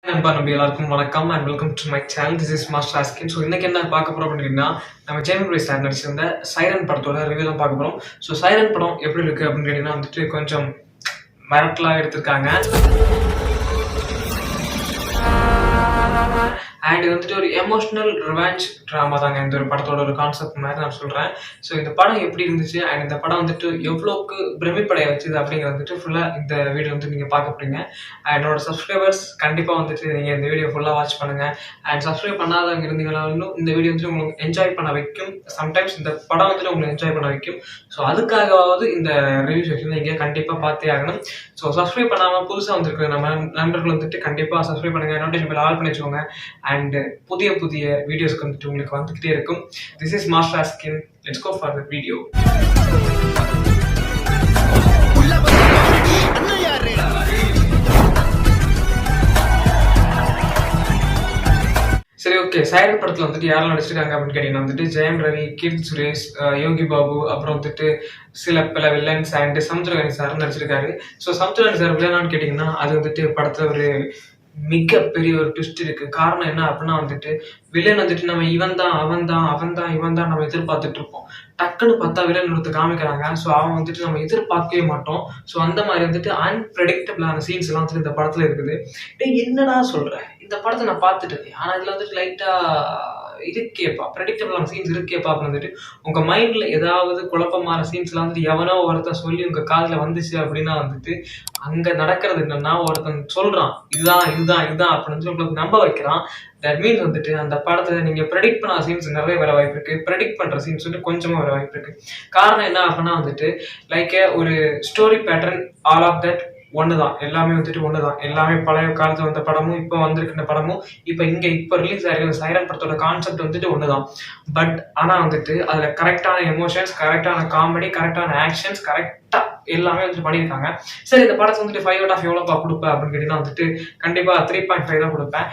நண்பா நம்ம எல்லாருக்கும் வணக்கம் and welcome to my channel. This is master Askin. So இன்னைக்கு என்ன பார்க்க போறோம் அப்படின்னா, நம்ம ஜெயமூரி சார் நடிச்சிருந்த சைரன் படத்தோட ரிவ்யூ தான் பார்க்க போறோம். ஸோ சைரன் படம் எப்படி இருக்கு அப்படின்னு கேட்டீங்கன்னா வந்துட்டு கொஞ்சம் மிரட்டலா எடுத்திருக்காங்க. அண்ட் இது வந்துட்டு ஒரு எமோஷனல் ரிவெஞ்ச் ட்ராமா தாங்க இந்த ஒரு படத்தோட ஒரு கான்செப்ட் மாதிரி நான் சொல்கிறேன். ஸோ இந்த படம் எப்படி இருந்துச்சு அண்ட் இந்த படம் வந்துட்டு எவ்வளோக்கு பிரமிப்படைய வச்சுது அப்படிங்கிறது வந்துட்டு ஃபுல்லாக இந்த வீடியோ வந்து நீங்கள் பார்க்க போறீங்க. என்னோட சப்ஸ்கிரைபர்ஸ் கண்டிப்பாக வந்துட்டு நீங்கள் இந்த வீடியோ ஃபுல்லாக வாட்ச் பண்ணுங்கள். அண்ட் சப்ஸ்கிரைப் பண்ணாதவங்க இருந்தீங்கனாலும் இந்த வீடியோ வந்துட்டு உங்களுக்கு என்ஜாய் பண்ண வைக்கும். சம்டைம்ஸ் இந்த படம் வந்துட்டு உங்களுக்கு என்ஜாய் பண்ண வைக்கும். ஸோ அதுக்காகவாவது இந்த ரிவ்யூ செக்ஷன் நீங்கள் கண்டிப்பாக பார்த்தே ஆகணும். ஸோ சப்ஸ்கிரைப் பண்ணாமல் புதுசாக வந்திருக்கிற நம்ம நண்பர்கள் வந்துட்டு கண்டிப்பாக சப்ஸ்கிரைப் பண்ணுங்கள், நோட்டிஃபிகேஷன் பெல் ஆல் பண்ணி வச்சுக்கோங்க. அண்ட் புதிய புதிய வீடியோஸ்க்கு வந்துட்டு உங்களுக்கு வந்துகிட்டே இருக்கும். This is master Askin. Let's go for the video. சரி, ஓகே. சைரன் படத்துல வந்துட்டு யாரெல்லாம் நடிச்சிருக்காங்க அப்படின்னு கேட்டீங்கன்னா வந்துட்டு ஜெயம் ரவி, கீர்த்தி சுரேஷ், யோகி பாபு, அப்புறம் வந்துட்டு பல வில்லன்ஸ் அண்ட் சமுத்திரகனி சார் நடிச்சிருக்காரு. ஸோ சமுத்திரகனி சார் வில்லனான்னு கேட்டீங்கன்னா அது வந்துட்டு படத்துல ஒரு மிகப்பெரிய ஒரு ட்விஸ்ட் இருக்கு. காரணம் என்ன அப்படின்னா வந்துட்டு வில்லன் வந்துட்டு நம்ம இவன் தான் இவன் தான் நம்ம எதிர்பார்த்துட்டு இருப்போம். டக்குன்னு பார்த்தா வில்லன் ஒருத்தர் காமிக்கிறாங்க. ஸோ அவன் வந்துட்டு நம்ம எதிர்பார்க்கவே மாட்டோம். ஸோ அந்த மாதிரி வந்துட்டு அன்பிரடிக்டபிளான சீன்ஸ் எல்லாம் வந்துட்டு இந்த படத்துல இருக்குது. என்னடா சொல்றேன், இந்த படத்தை நான் பார்த்துட்டு இருக்கேன், ஆனா இதுல வந்துட்டு லைட்டா இருக்கேப்பா, ப்ரெடிக்டபிளான சீன்ஸ் இருக்கேப்பா அப்படின்னு வந்துட்டு உங்க மைண்ட்ல ஏதாவது குழப்பமான சீன்ஸ் எல்லாம் வந்துட்டு எவனோ ஒருத்தன் சொல்லி உங்க காதுல வந்துச்சு அப்படின்னா வந்துட்டு அங்க நடக்கிறது என்னன்னா, ஒருத்தன் சொல்றான் இதுதான் அப்படின்னு உங்களுக்கு நம்ப வைக்கிறான். தட் மீன்ஸ் வந்துட்டு அந்த படத்துல நீங்க ப்ரெடிக்ட் பண்ண சீன்ஸ் நிறைய வர வாய்ப்பு இருக்கு, ப்ரெடிக்ட் பண்ற சீன்ஸ் வந்து கொஞ்சமா வர வாய்ப்பு இருக்கு. காரணம் என்ன அப்படின்னா வந்துட்டு லைக் ஒரு story pattern all of that ஒண்ணுதான். எல்லாமே வந்துட்டு ஒண்ணுதான். எல்லாமே பழைய காலத்துல வந்த படமும் இப்ப வந்திருக்கிற படமும் இப்ப ரிலீஸ் ஆயிருக்கிற சைரன் படத்தோட கான்செப்ட் வந்துட்டு ஒண்ணுதான். பட் ஆனா வந்துட்டு அதுல கரெக்டான எமோஷன்ஸ், கரெக்டான காமெடி, கரெக்டான ஆக்ஷன்ஸ், கரெக்டா எல்லாமே வந்துட்டு பண்ணியிருக்காங்க. சரி, இந்த படத்தை வந்துட்டு 5 out of எவ்வளோப்பா கொடுப்பேன் அப்படின்னு கேட்டீங்கன்னா வந்துட்டு கண்டிப்பா 3.5 தான் கொடுப்பேன்.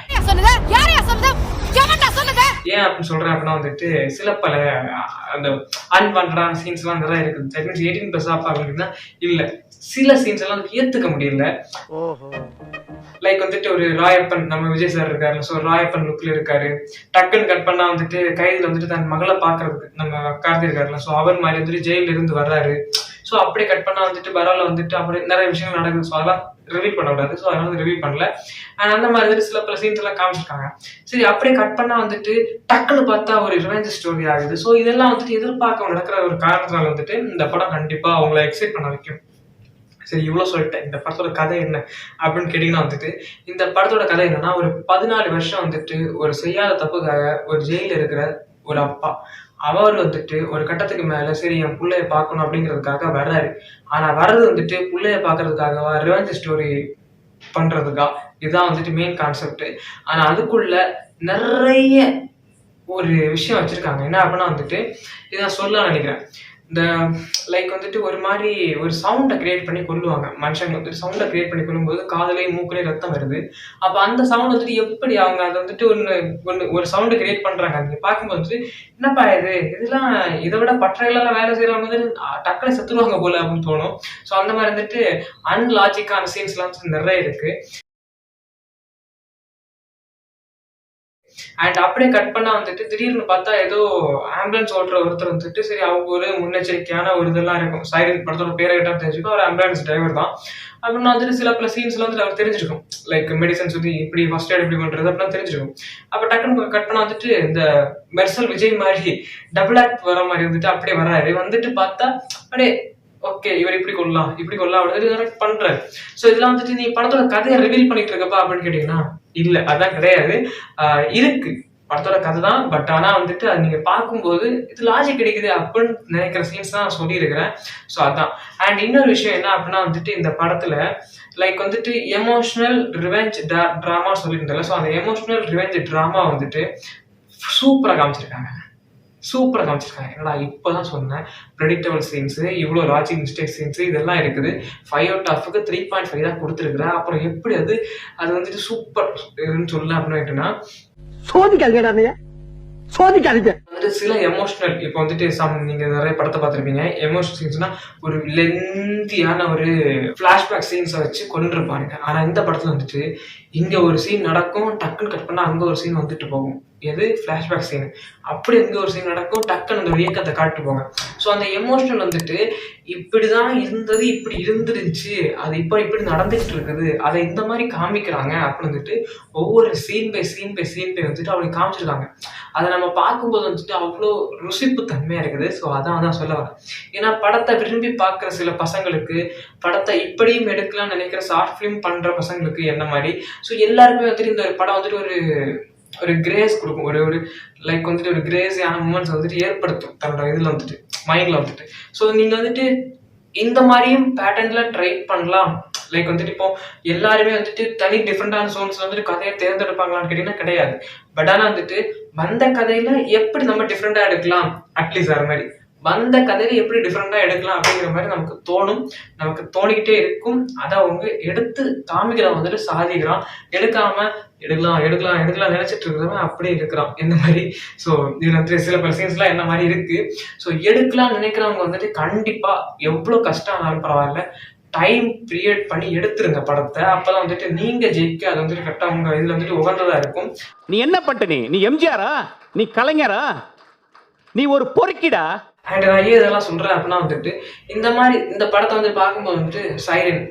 ஏன் அப்படின்னு சொல்றேன் அப்படின்னா வந்துட்டு சில பல அந்த அன்வான்டான சீன்ஸ் எல்லாம் நிறைய இருக்குது. 18+ அப்படின்னா இல்ல, சில சீன்ஸ் எல்லாம் ஏத்துக்க முடியல. லைக் வந்துட்டு ஒரு ராயப்பன், நம்ம விஜய் சார் இருக்காரு, ஸோ ராயப்பன் லுக்ல இருக்காரு. டக்குன்னு கட் பண்ணா வந்துட்டு கைதில வந்துட்டு தன் மகளை பாக்குறதுக்கு நம்ம கார்த்தி இருக்காருல்ல, ஸோ அவர் மாதிரி வந்துட்டு ஜெயில இருந்து வர்றாரு. ஸோ அப்படியே கட் பண்ணா வந்துட்டு பரவாயில்ல வந்துட்டு அப்படி நிறைய விஷயங்கள் நடக்குது. ஸோ அதெல்லாம் ரிவீல் பண்ண கூடாது. ஸோ அதனால ரிவீல் பண்ணல. அண்ட் அந்த மாதிரி வந்துட்டு சில பல சீன்ஸ் எல்லாம் காமிச்சிருக்காங்க. சரி, அப்படியே கட் பண்ணா வந்துட்டு டக்குன்னு பார்த்தா ஒரு ரிவெஞ்ச் ஸ்டோரி ஆகுது. ஸோ இதெல்லாம் வந்துட்டு எதிர்பார்க்க நடக்கிற ஒரு காரணத்தினால வந்துட்டு இந்த படம் கண்டிப்பா அவங்களை எக்ஸைட் பண்ண வைக்கும். சரி, இவ்வளவு சொல்லிட்டேன். இந்த படத்தோட கதை என்ன அப்படின்னு கேட்டீங்கன்னா வந்துட்டு இந்த படத்தோட கதை என்னன்னா, ஒரு 14 வருஷம் வந்துட்டு ஒரு செய்யாத தப்புக்காக ஒரு ஜெயில இருக்கிற ஒரு அப்பா, அவர் வந்துட்டு ஒரு கட்டத்துக்கு மேல சரி என் பிள்ளைய பார்க்கணும் அப்படிங்கிறதுக்காக வர்றாரு. ஆனா வர்றது வந்துட்டு பிள்ளைய பார்க்கறதுக்காகவா, ரிவெஞ்ச் ஸ்டோரி பண்றதுக்கா, இதுதான் வந்துட்டு மெயின் கான்செப்ட். ஆனா அதுக்குள்ள நிறைய ஒரு விஷயம் வச்சிருக்காங்க. என்ன அப்படின்னா வந்துட்டு இதான் சொல்ல நினைக்கிறேன். இந்த லைக் வந்துட்டு ஒரு மாதிரி ஒரு சவுண்டை கிரியேட் பண்ணி கொள்ளுவாங்க. மனுஷங்க வந்துட்டு சவுண்டை கிரியேட் பண்ணி கொள்ளும்போது காதுலையும் மூக்குலையும் ரத்தம் வருது. அப்போ அந்த சவுண்ட் வந்துட்டு எப்படி அவங்க அதை வந்துட்டு ஒரு சவுண்டை கிரியேட் பண்றாங்க. நீங்க பார்க்கும்போது வந்துட்டு என்னப்பா இதெல்லாம் இதை விட பற்றையெல்லாம் வேலை செய்யறவங்க வந்து டக்குனு செத்துருவாங்க போல அப்படின்னு தோணும். ஸோ அந்த மாதிரி வந்துட்டு அன்லாஜிக்கான சீன்ஸ்லாம் நிறைய இருக்கு. அண்ட் அப்படியே கட் பண்ணா வந்துட்டு திடீர்னு பார்த்தா ஏதோ ஆம்புலன்ஸ் ஓட்டுற ஒருத்தர் வந்துட்டு சரி அவங்க ஒரு முன்னெச்சரிக்கையான ஒரு இதெல்லாம் இருக்கும். சைரன் படத்தோட பேரை கிட்ட தெரிஞ்சுக்கும், ஒரு ஆம்புலன்ஸ் டிரைவர் தான் அப்படின்னா வந்துட்டு சில பல சீன்ஸ்ல வந்துட்டு அவர் தெரிஞ்சிருக்கும். லைக் மெடிசன்ஸ் வந்து இப்படி ஃபர்ஸ்ட் எய்ட் எப்படி பண்றது அப்படின்னா தெரிஞ்சிருக்கும். அப்ப டக்குன்னு கட் பண்ணா வந்துட்டு இந்த மெர்சல் விஜய் மாதிரி டபுள் ஆக்ட் வர மாதிரி வந்துட்டு அப்படியே வர்றாரு. வந்துட்டு பார்த்தா அப்படியே ஓகே இவர் இப்படி கொள்ளலாம் அப்படின்னு பண்றாரு. ஸோ இதெல்லாம் வந்துட்டு நீ படத்தோட கதையை ரிவீல் பண்ணிட்டு இருக்கப்பா அப்படின்னு கேட்டீங்கன்னா இல்ல, அதான் கிடையாது. இருக்கு, படத்தோட கதை தான். பட் ஆனா வந்துட்டு அது நீங்க பார்க்கும்போது இது லாஜிக் கிடைக்குது அப்படின்னு நினைக்கிற சீன்ஸ் தான் நான் சொல்லியிருக்கிறேன். ஸோ அதான். அண்ட் இன்னொரு விஷயம் என்ன அப்படின்னா வந்துட்டு இந்த படத்துல லைக் வந்துட்டு எமோஷனல் ரிவெஞ்ச் டிராமா சொல்லியிருந்தால, ஸோ அந்த எமோஷனல் ரிவெஞ்ச் டிராமா வந்துட்டு சூப்பரா காமிச்சிருக்காங்க. என்னடா இப்பதான் சொன்னேன், ப்ரெடிக்டபிள் சீன்ஸ், இவ்வளவு லாஜிக் மிஸ்டேக் சீன்ஸ் இதெல்லாம் இருக்குது. 5 out of 3.5 தான் கொடுத்துருக்குறேன். அப்புறம் எப்படி அது வந்துட்டு சூப்பர் சொல்லல அப்படின்னா சோதிக்காதீங்க. சில எமோஷனல் இப்போ வந்துட்டு நீங்க நிறைய படத்தை பார்த்திருப்பீங்க. எமோஷனல் சீன்ஸ்னா ஒரு லென்த்தியான ஒரு பிளாஷ்பேக் சீன்ஸை வச்சு கொண்டிருப்பாங்க. ஆனா இந்த படத்துல வந்துட்டு இங்க ஒரு சீன் நடக்கும், டக்குன்னு கட் பண்ணா அங்க ஒரு சீன் வந்துட்டு போகும். எது ஃபிளாஷ்பேக் சீன். அப்படி இங்க ஒரு சீன் நடக்கும், டக்குன்னு அந்த இயக்கத்தை காட்டு போங்க. ஸோ அந்த எமோஷனல் வந்துட்டு இப்படிதான் இருந்தது, இப்படி இருந்துருந்துச்சு, அது இப்போ இப்படி நடந்துகிட்டு இருக்குது, அதை இந்த மாதிரி காமிக்கிறாங்க அப்படின்னு வந்துட்டு ஒவ்வொரு scene by scene by scene by வந்துட்டு அவளுக்கு காமிச்சிருக்காங்க. அதை நம்ம பார்க்கும்போது வந்துட்டு அவ்வளோ ருசிப்பு தன்மையா இருக்குது. ஸோ அதான் சொல்ல வரேன். ஏன்னா படத்தை விரும்பி பார்க்குற சில பசங்களுக்கு, படத்தை இப்படியும் எடுக்கலாம்னு நினைக்கிற ஷார்ட் ஃபிலிம் பண்ற பசங்களுக்கு என்ன மாதிரி, ஸோ எல்லாருக்குமே வந்துட்டு இந்த படம் வந்துட்டு ஒரு கிரேஸ் கொடுக்கும். ஒரு லைக் வந்துட்டு ஒரு கிரேஸியான மூமெண்ட்ஸ் வந்துட்டு ஏற்படுத்தும் தன்னோட இதில் வந்துட்டு மைண்டில் வந்துட்டு. ஸோ நீங்கள் வந்துட்டு இந்த மாதிரியும் பேட்டர்ன்ல ட்ரை பண்ணலாம். லைக் வந்துட்டு இப்போ எல்லாருமே வந்துட்டு தனி டிஃப்ரெண்டான சோன்ஸ்ல வந்துட்டு கதையை தேர்ந்தெடுப்பாங்களான்னு கேட்டீங்கன்னா கிடையாது. பட் ஆனால் வந்துட்டு வந்த கதையில எப்படி நம்ம டிஃப்ரெண்டா எடுக்கலாம், அட்லீஸ்ட் அது மாதிரி வந்த கதையில எப்படி டிஃப்ரெண்டா எடுக்கலாம் அப்படிங்கிற மாதிரி நமக்கு தோணும், நமக்கு தோணிக்கிட்டே இருக்கும். அதை அவங்க எடுத்து காமிக்கிறவங்க வந்துட்டு சாதிக்கிறான். எடுக்கலாம் நினைச்சிட்டு இருக்கிறவன் அப்படியே இருக்கிறான் என்ன மாதிரி. ஸோ இதுல வந்துட்டு சில பல சீன்ஸ்லாம் என்ன மாதிரி இருக்கு. ஸோ எடுக்கலாம் நினைக்கிறவங்க வந்துட்டு கண்டிப்பா எவ்வளவு கஷ்டம் ஆனாலும் பரவாயில்ல, டைம் பீரியட் பண்ணி எடுத்துருங்க படத்தை. அப்பதான் வந்துட்டு நீங்க ஜெயிக்க அது வந்துட்டு கரெக்டா உங்க இதுல வந்துட்டு உகந்ததா இருக்கும். நீ என்ன பண்ணிட்ட? நீ எம்ஜிஆரா? நீ கலைஞரா? நீ ஒரு பொறுக்கிடா. அண்ட் நான் ஏன் இதெல்லாம் சொல்றேன் அப்படின்னா வந்துட்டு இந்த படத்தை வந்து பார்க்கும்போது வந்துட்டு சைரன்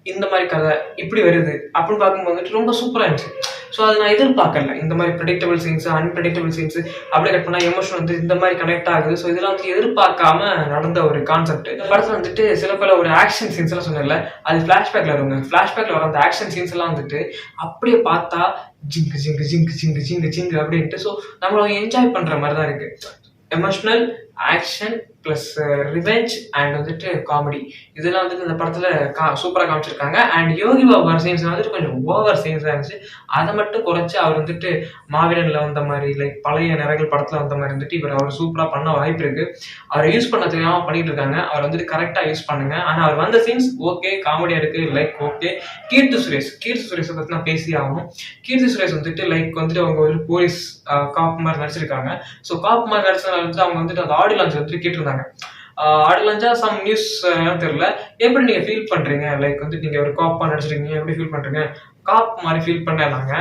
இந்த மாதிரி கதை இப்படி வருது அப்படின்னு பார்க்கும்போது வந்துட்டு ரொம்ப சூப்பரா இருந்துச்சு. ஸோ அதை நான் எதிர்பார்க்கல. இந்த மாதிரி ப்ரெடிக்டபிள் சீன்ஸ், அன்பிரடிக்டபிள் சீன்ஸ் அப்படி கட் பண்ணா எமோஷன் வந்து இந்த மாதிரி கனெக்ட் ஆகுது. ஸோ இதெல்லாம் வந்து எதிர்பார்க்காம நடந்த ஒரு கான்செப்ட். இந்த படத்துல வந்துட்டு சில பல ஒரு ஆக்ஷன் சீன்ஸ் எல்லாம் சொன்னல, அது ஃபிளாஷ்பேக்ல வருங்க. ஃபிளாஷ்பேக்ல வர அந்த ஆக்ஷன் சீன்ஸ் எல்லாம் வந்துட்டு அப்படியே பார்த்தா ஜிங்கு ஜிங்கு ஜிங்கு ஜிங்கு ஜிங்கு ஜிங்கு அப்படின்ட்டு ஸோ நம்மள என்ஜாய் பண்ற மாதிரி தான் இருக்கு. Emotional, action plus revenge and வந்துட்டு காமெடி, இதெல்லாம் வந்துட்டு இந்த படத்துல சூப்பரா காமிச்சிருக்காங்க. அண்ட் யோகி பாபா சீன்ஸ் வந்துட்டு கொஞ்சம் ஓவர் சீன்ஸா இருந்துச்சு. அதை மட்டும் குறைச்சு அவர் வந்துட்டு மாவீரன்ல வந்த மாதிரி, லைக் பழைய நிறைகள் படத்துல வந்த மாதிரி வந்துட்டு அவர் சூப்பரா பண்ண வாய்ப்பு இருக்கு. அவரை யூஸ் பண்ண தெரியாம பண்ணிட்டு இருக்காங்க. அவர் வந்துட்டு கரெக்டா யூஸ் பண்ணுங்க. ஆனா அவர் வந்த சீன்ஸ் ஓகே, காமெடியா இருக்கு, லைக் ஓகே. கீர்த்தி சுரேஷை பத்தி நான் பேசி ஆகணும். கீர்த்தி சுரேஷ் வந்துட்டு லைக் வந்துட்டு அவங்க ஒரு போலீஸ் காப் மாதிரி நடிச்சிருக்காங்க. ஸோ காப் மாதிரி நடிச்சதுனால வந்துட்டு அவங்க வந்துட்டு அந்த ஆடியோ லான்ச் வந்துட்டு கேட்டிருந்தாங்க. ஆடியோ லான்ச்சா சம் நியூஸ் தெரியல, எப்படி நீங்க ஃபீல் பண்றீங்க, லைக் வந்து நீங்க ஒரு காப்பா நடிச்சிருக்கீங்க, எப்படி ஃபீல் பண்றீங்க, காப் மாதிரி ஃபீல் பண்ணாங்க.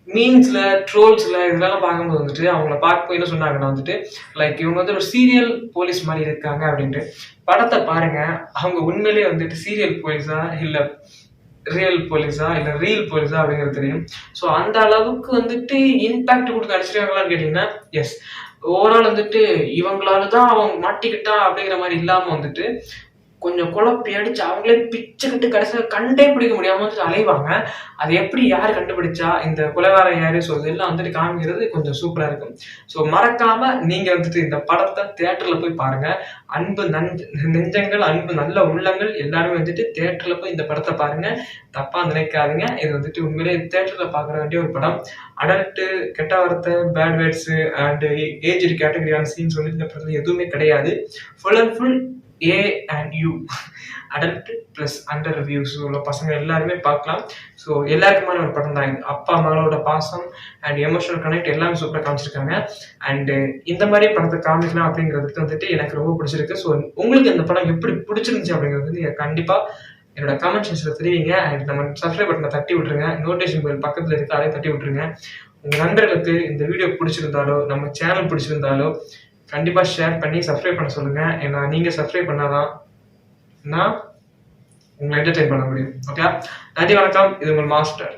மீன்ஸ்ல ட்ரோல்ஸ்ல இதெல்லாம் பார்க்கும்போது வந்துட்டு அவங்கள பார்க்க என்ன சொன்னாங்கன்னா வந்துட்டு லைக் இவங்க வந்து ஒரு சீரியல் போலீஸ் மாதிரி இருக்காங்க அப்படின்ட்டு. படத்தை பாருங்க, அவங்க உண்மையிலேயே வந்துட்டு சீரியல் போலீஸா இல்ல ரியல் போலீஸா இல்ல ரீல் போலீஸா அப்படிங்கிறது தெரியும். ஸோ அந்த அளவுக்கு வந்துட்டு இம்பாக்ட் கொடுத்து நடிச்சிருக்காங்களான்னு கேட்டீங்கன்னா எஸ். ஓவரால் வந்துட்டு இவங்களால தான் அவங்க மாட்டிக்கிட்டான் அப்படிங்கிற மாதிரி இல்லாம வந்துட்டு கொஞ்சம் குழப்பி அடிச்சு அவங்களே பிச்சுக்கிட்டு கடைசியில் கண்டே பிடிக்க முடியாம வந்துட்டு அலைவாங்க. அது எப்படி யார் கண்டுபிடிச்சா, இந்த குலகாரம் யாரு, ஸோ இதெல்லாம் வந்துட்டு காமிக்கிறது கொஞ்சம் சூப்பரா இருக்கும். ஸோ மறக்காம நீங்க வந்துட்டு இந்த படத்தை தியேட்டர்ல போய் பாருங்க. அன்பு நெஞ்சங்கள், அன்பு நல்ல உள்ளங்கள் எல்லாருமே வந்துட்டு தியேட்டர்ல போய் இந்த படத்தை பாருங்க. தப்பா நினைக்காதீங்க. இது வந்துட்டு உண்மையிலே தியேட்டர்ல பார்க்க வேண்டிய ஒரு படம். அடல்ட்டு, கெட்ட வார்த்தை, பேட் வேர்ட்ஸ் அண்ட் ஏஜ் கேட்டகரியான சீன்ஸ் வந்து இந்த படத்துல எதுவுமே கிடையாது. Full and full A and U, adult plus under reviews உள்ள பசங்க எல்லாருமே பார்க்கலாம். ஸோ எல்லாருக்குமான ஒரு படம் தான் இது. அப்பா மகளோட பாசம் அண்ட் எமோஷனல் கனெக்ட் எல்லாமே சூப்பராக காமிச்சிருக்காங்க. அண்ட் இந்த மாதிரி படத்தை காமிக்கலாம் அப்படிங்கிறதுக்கு வந்துட்டு எனக்கு ரொம்ப பிடிச்சிருக்கு. ஸோ உங்களுக்கு இந்த படம் எப்படி பிடிச்சிருந்துச்சு அப்படிங்கிறது வந்து கண்டிப்பா என்னோட கமெண்ட் செக்ஷன்ல தெரிவிங்க. அண்ட் நம்ம சப்ஸ்கிரைப் பட்டனை தட்டி விட்டுருங்க, நோட்டிஃபிகேஷன் பெல் பக்கத்துல இருக்கு அதை தட்டி விட்டுருங்க. உங்க நண்பர்களுக்கு இந்த வீடியோ பிடிச்சிருந்தாலோ நம்ம சேனல் பிடிச்சிருந்தாலோ கண்டிப்பா ஷேர் பண்ணி சப்ஸ்கிரைப் பண்ண சொல்லுங்க. ஏன்னா நீங்க சப்ஸ்கிரைப் பண்ணாதான் நான் உங்களை என்டர்டெயின் பண்ண முடியும். ஓகே, நன்றி, வணக்கம். இது உங்கள் மாஸ்டர்.